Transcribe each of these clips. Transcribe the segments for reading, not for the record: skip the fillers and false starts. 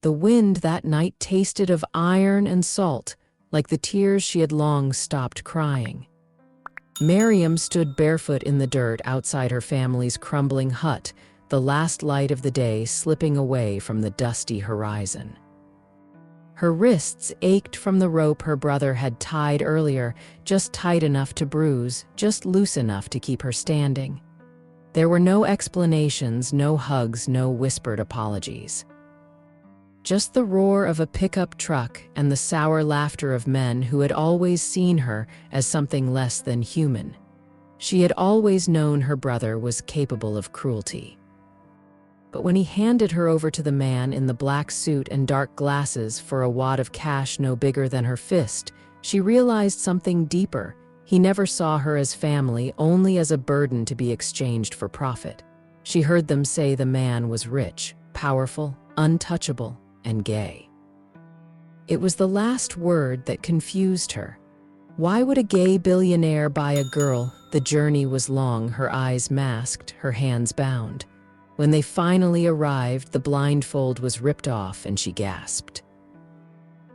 The wind that night tasted of iron and salt, like the tears she had long stopped crying. Miriam stood barefoot in the dirt outside her family's crumbling hut, the last light of the day slipping away from the dusty horizon. Her wrists ached from the rope her brother had tied earlier, just tight enough to bruise, just loose enough to keep her standing. There were no explanations, no hugs, no whispered apologies. Just the roar of a pickup truck and the sour laughter of men who had always seen her as something less than human. She had always known her brother was capable of cruelty. But when he handed her over to the man in the black suit and dark glasses for a wad of cash no bigger than her fist, she realized something deeper. He never saw her as family, only as a burden to be exchanged for profit. She heard them say the man was rich, powerful, untouchable, and gay. It was the last word that confused her. Why would a gay billionaire buy a girl? The journey was long, her eyes masked, her hands bound. When they finally arrived, the blindfold was ripped off and she gasped.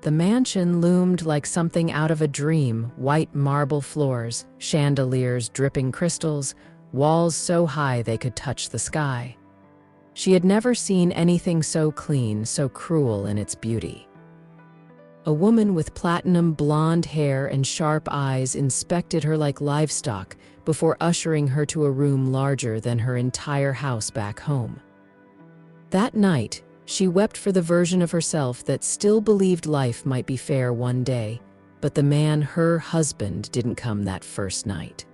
The mansion loomed like something out of a dream, white marble floors, chandeliers dripping crystals, walls so high they could touch the sky. She had never seen anything so clean, so cruel in its beauty. A woman with platinum blonde hair and sharp eyes inspected her like livestock before ushering her to a room larger than her entire house back home. That night, she wept for the version of herself that still believed life might be fair one day, but the man, her husband, didn't come that first night.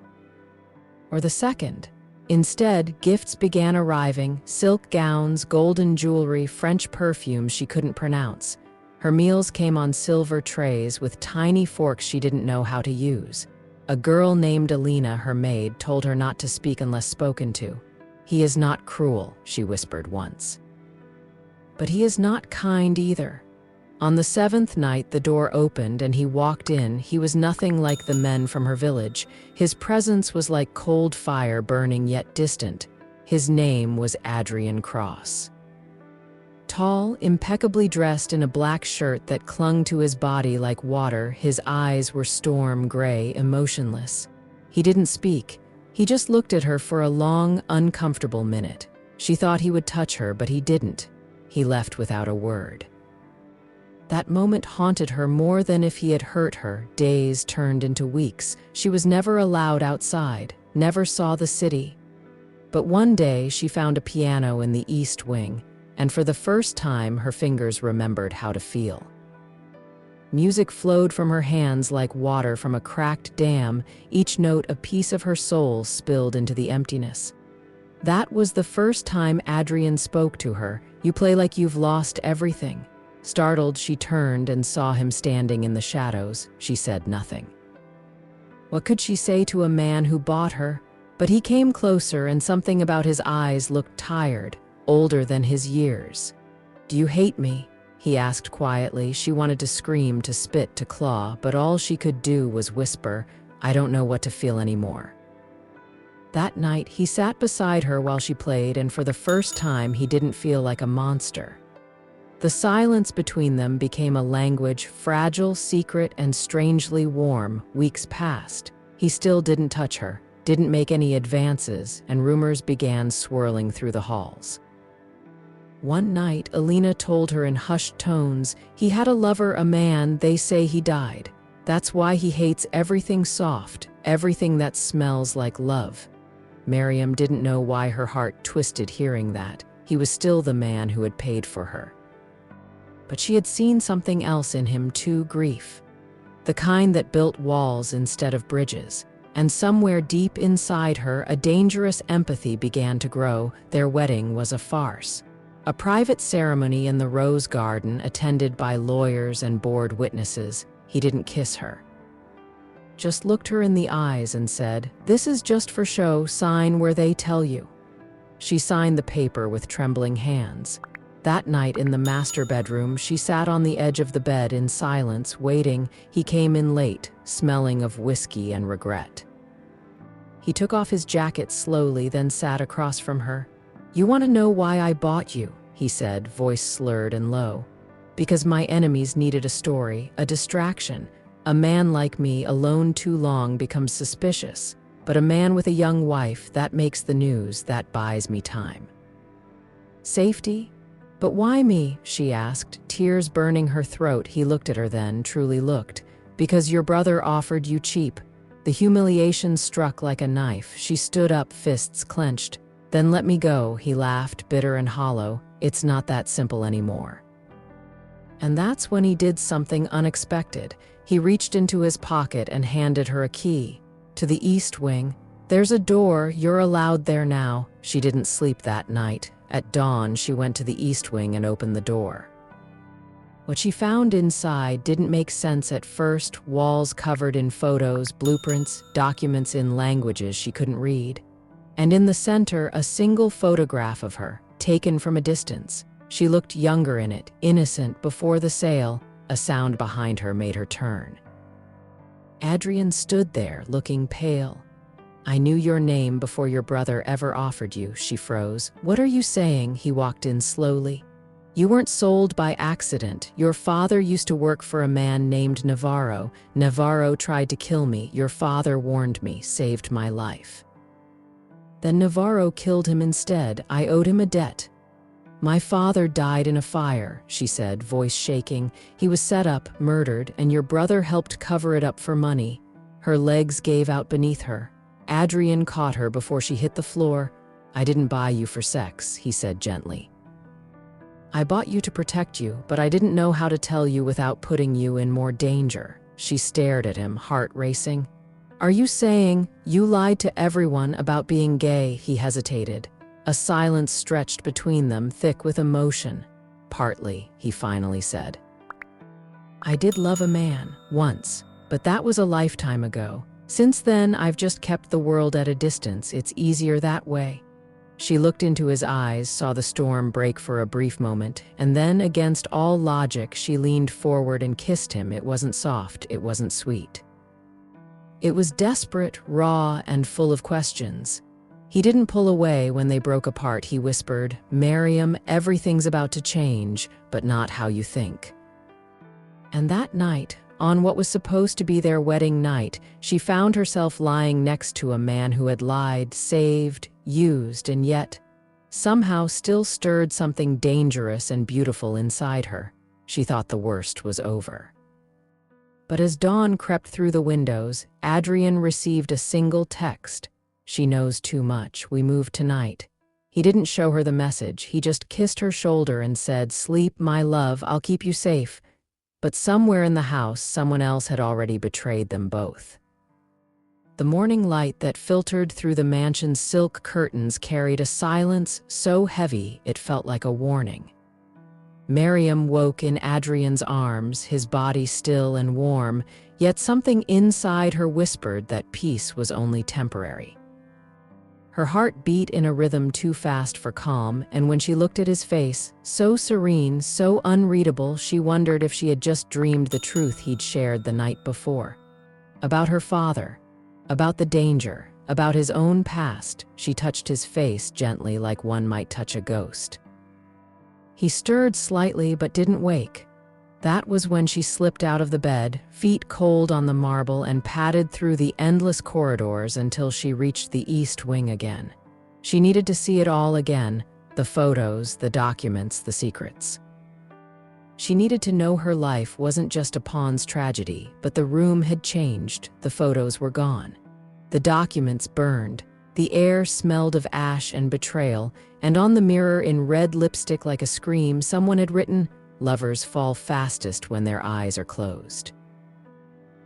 Or the second. Instead, gifts began arriving, silk gowns, golden jewelry, French perfumes she couldn't pronounce. Her meals came on silver trays with tiny forks she didn't know how to use. A girl named Alina, her maid, told her not to speak unless spoken to. "He is not cruel," she whispered once. "But he is not kind either." On the seventh night, the door opened and he walked in. He was nothing like the men from her village. His presence was like cold fire, burning yet distant. His name was Adrian Cross. Tall, impeccably dressed in a black shirt that clung to his body like water, his eyes were storm gray, emotionless. He didn't speak. He just looked at her for a long, uncomfortable minute. She thought he would touch her, but he didn't. He left without a word. That moment haunted her more than if he had hurt her. Days turned into weeks. She was never allowed outside, never saw the city. But one day she found a piano in the East Wing, and for the first time her fingers remembered how to feel. Music flowed from her hands like water from a cracked dam, each note a piece of her soul spilled into the emptiness. That was the first time Adrian spoke to her. "You play like you've lost everything." Startled, she turned and saw him standing in the shadows. She said nothing. What could she say to a man who bought her? But he came closer, and something about his eyes looked tired, older than his years. "Do you hate me?" he asked quietly. She wanted to scream, to spit, to claw, but all she could do was whisper, "I don't know what to feel anymore." That night, he sat beside her while she played, and for the first time, he didn't feel like a monster. The silence between them became a language, fragile, secret, and strangely warm. Weeks passed. He still didn't touch her, didn't make any advances, and rumors began swirling through the halls. One night, Alina told her in hushed tones, "He had a lover, a man. They say he died. That's why he hates everything soft, everything that smells like love." Miriam didn't know why her heart twisted hearing that. He was still the man who had paid for her. But she had seen something else in him too, grief. The kind that built walls instead of bridges. And somewhere deep inside her, a dangerous empathy began to grow. Their wedding was a farce. A private ceremony in the rose garden, attended by lawyers and bored witnesses. He didn't kiss her. Just looked her in the eyes and said, "This is just for show, sign where they tell you." She signed the paper with trembling hands. That night in the master bedroom, she sat on the edge of the bed in silence, waiting. He came in late, smelling of whiskey and regret. He took off his jacket slowly, then sat across from her. "You want to know why I bought you?" he said, voice slurred and low. Because my enemies needed a story, a distraction. A man like me, alone too long, becomes suspicious. But a man with a young wife, that makes the news, that buys me time. Safety? But why me? She asked, tears burning her throat. He looked at her then, truly looked. Because your brother offered you cheap. The humiliation struck like a knife. She stood up, fists clenched. Then let me go, he laughed, bitter and hollow. It's not that simple anymore. And that's when he did something unexpected. He reached into his pocket and handed her a key. To the east wing. There's a door, you're allowed there now. She didn't sleep that night. At dawn, she went to the east wing and opened the door. What she found inside didn't make sense at first. Walls covered in photos, blueprints, documents in languages she couldn't read. And in the center, a single photograph of her, taken from a distance. She looked younger in it, innocent before the sale. A sound behind her made her turn. Adrian stood there, looking pale. I knew your name before your brother ever offered you, she froze. What are you saying? He walked in slowly. You weren't sold by accident. Your father used to work for a man named Navarro. Navarro tried to kill me. Your father warned me, saved my life. Then Navarro killed him instead. I owed him a debt. My father died in a fire, she said, voice shaking. He was set up, murdered, and your brother helped cover it up for money. Her legs gave out beneath her. Adrian caught her before she hit the floor. I didn't buy you for sex, he said gently. I bought you to protect you, but I didn't know how to tell you without putting you in more danger. She stared at him, heart racing. Are you saying you lied to everyone about being gay? He hesitated. A silence stretched between them, thick with emotion. Partly, he finally said. I did love a man, once, but that was a lifetime ago. Since then, I've just kept the world at a distance. It's easier that way. She looked into his eyes, saw the storm break for a brief moment, and then, against all logic, she leaned forward and kissed him. It wasn't soft, it wasn't sweet. It was desperate, raw, and full of questions. He didn't pull away when they broke apart. He whispered, Miriam, everything's about to change, but not how you think. And that night, on what was supposed to be their wedding night, she found herself lying next to a man who had lied, saved, used, and yet, somehow still stirred something dangerous and beautiful inside her. She thought the worst was over. But as dawn crept through the windows, Adrian received a single text. She knows too much. We move tonight. He didn't show her the message. He just kissed her shoulder and said, Sleep, my love, I'll keep you safe. But somewhere in the house, someone else had already betrayed them both. The morning light that filtered through the mansion's silk curtains carried a silence so heavy it felt like a warning. Miriam woke in Adrian's arms, his body still and warm, yet something inside her whispered that peace was only temporary. Her heart beat in a rhythm too fast for calm, and when she looked at his face, so serene, so unreadable, she wondered if she had just dreamed the truth he'd shared the night before. About her father, about the danger, about his own past. She touched his face gently like one might touch a ghost. He stirred slightly but didn't wake. That was when she slipped out of the bed, feet cold on the marble, and padded through the endless corridors until she reached the east wing again. She needed to see it all again, the photos, the documents, the secrets. She needed to know her life wasn't just a pawn's tragedy, but the room had changed, the photos were gone. The documents burned, the air smelled of ash and betrayal, and on the mirror in red lipstick like a scream, someone had written, Lovers fall fastest when their eyes are closed.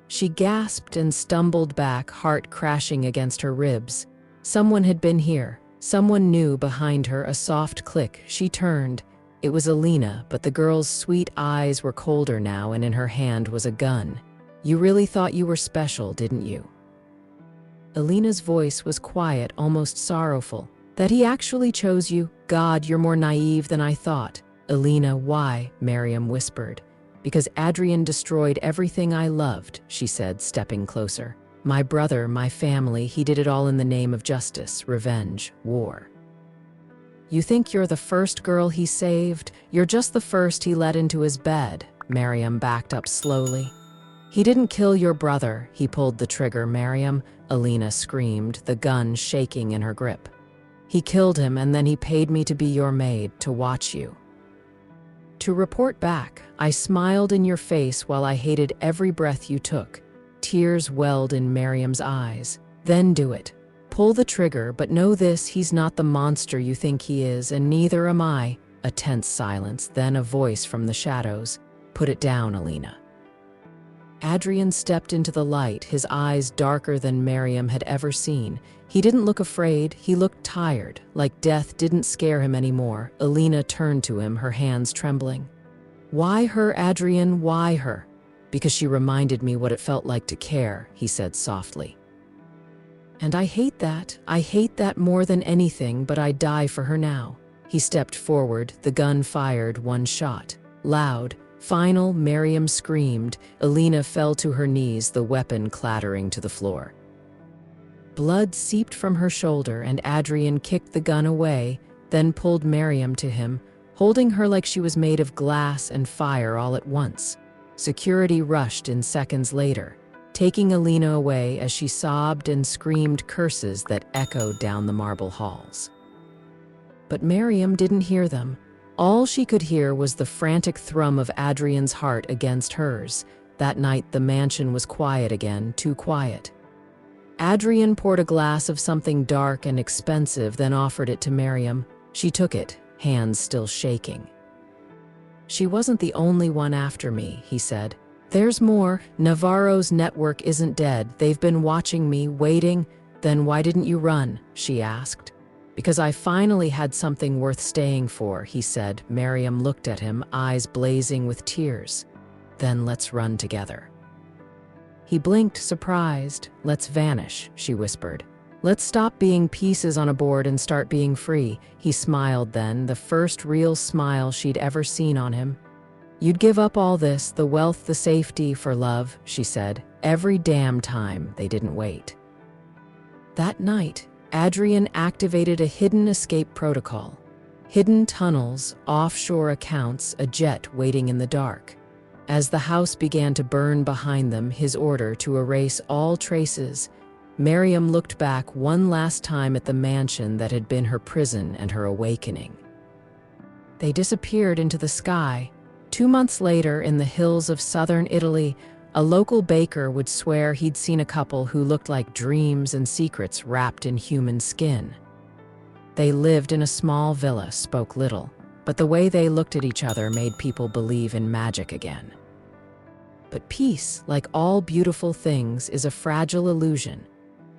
She gasped and stumbled back, heart crashing against her ribs. Someone had been here. Someone knew behind her. A soft click. She turned. It was Alina, but the girl's sweet eyes were colder now, and in her hand was a gun. You really thought you were special, didn't you? Alina's voice was quiet, almost sorrowful. That he actually chose you? God, you're more naive than I thought. Alina, why? Miriam whispered. Because Adrian destroyed everything I loved, she said, stepping closer. My brother, my family, he did it all in the name of justice, revenge, war. You think you're the first girl he saved? You're just the first he let into his bed. Miriam backed up slowly. He didn't kill your brother. He pulled the trigger, Miriam, Alina screamed, the gun shaking in her grip. He killed him, and then he paid me to be your maid, to watch you. To report back, I smiled in your face while I hated every breath you took. Tears welled in Miriam's eyes. Then do it. Pull the trigger, but know this, he's not the monster you think he is, and neither am I. A tense silence, then a voice from the shadows. Put it down, Alina. Adrian stepped into the light, his eyes darker than Miriam had ever seen. He didn't look afraid, he looked tired, like death didn't scare him anymore. Alina turned to him, her hands trembling. Why her, Adrian, why her? Because she reminded me what it felt like to care, he said softly. And I hate that more than anything, but I'd die for her now. He stepped forward, the gun fired one shot. Loud, final, Miriam screamed. Alina fell to her knees, the weapon clattering to the floor. Blood seeped from her shoulder, and Adrian kicked the gun away, then pulled Miriam to him, holding her like she was made of glass and fire all at once. Security rushed in seconds later, taking Alina away as she sobbed and screamed curses that echoed down the marble halls. But Miriam didn't hear them. All she could hear was the frantic thrum of Adrian's heart against hers. That night the mansion was quiet again, too quiet. Adrian poured a glass of something dark and expensive, then offered it to Miriam. She took it, hands still shaking. She wasn't the only one after me, he said. There's more. Navarro's network isn't dead. They've been watching me, waiting. Then why didn't you run? She asked. Because I finally had something worth staying for, he said. Miriam looked at him, eyes blazing with tears. Then let's run together. He blinked, surprised. Let's vanish, she whispered. Let's stop being pieces on a board and start being free. He smiled then, the first real smile she'd ever seen on him. You'd give up all this, the wealth, the safety, for love, she said. Every damn time. They didn't wait. That night, Adrian activated a hidden escape protocol. Hidden tunnels, offshore accounts, a jet waiting in the dark. As the house began to burn behind them, his order to erase all traces, Miriam looked back one last time at the mansion that had been her prison and her awakening. They disappeared into the sky. 2 months later, in the hills of southern Italy, a local baker would swear he'd seen a couple who looked like dreams and secrets wrapped in human skin. They lived in a small villa, spoke little, but the way they looked at each other made people believe in magic again. But peace, like all beautiful things, is a fragile illusion.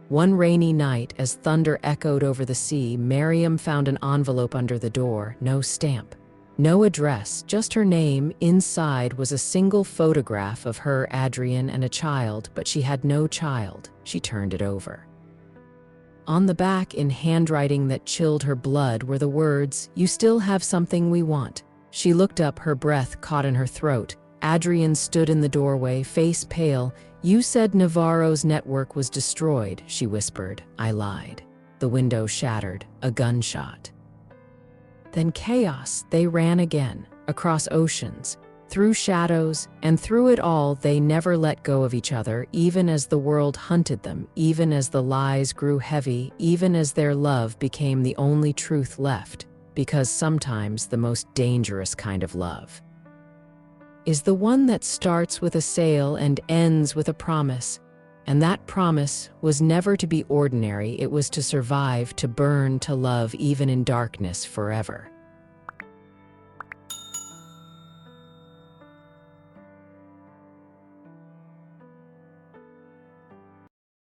One rainy night, as thunder echoed over the sea, Miriam found an envelope under the door, no stamp. No address, just her name. Inside was a single photograph of her, Adrian, and a child, but she had no child. She turned it over. On the back, in handwriting that chilled her blood, were the words, "You still have something we want." She looked up, her breath caught in her throat. Adrian stood in the doorway, face pale. "You said Navarro's network was destroyed," she whispered. I lied. The window shattered, a gunshot. Then chaos. They ran again, across oceans, through shadows, and through it all they never let go of each other, even as the world hunted them, even as the lies grew heavy, even as their love became the only truth left, because sometimes the most dangerous kind of love is the one that starts with a sail and ends with a promise. And that promise was never to be ordinary, it was to survive, to burn, to love, even in darkness, forever.